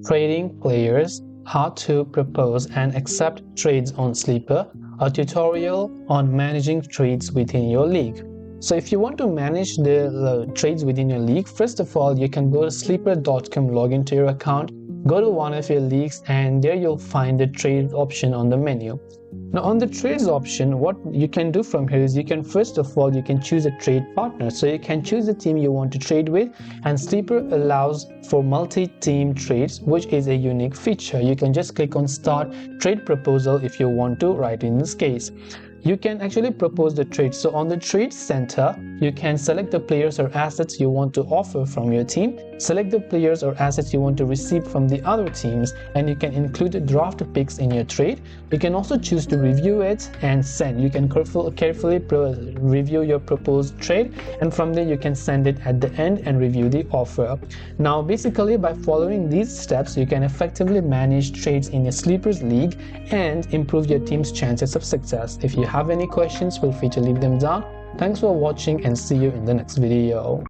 trading players, how to propose and accept trades on Sleeper, a tutorial on managing trades within your league. So if you want to manage the trades within your league, first of all, you can go to sleeper.com, log into your account, go to one of your leagues, and there you'll find the trade option on the menu. Now on the trades option, what you can do from here is you can first of all, you can choose a trade partner. So you can choose the team you want to trade with, and Sleeper allows for multi-team trades, which is a unique feature. You can just click on start trade proposal if you want to, right? In this case, you can actually propose the trade. So on the trade center, you can select the players or assets you want to offer from your team, select the players or assets you want to receive from the other teams, and you can include draft picks in your trade. You can also choose to review it and send. You can carefully review your proposed trade, and from there you can send it at the end and review the offer. Now basically, by following these steps, you can effectively manage trades in your Sleepers league and improve your team's chances of success. If you have any questions, feel free to leave them down. Thanks for watching and see you in the next video.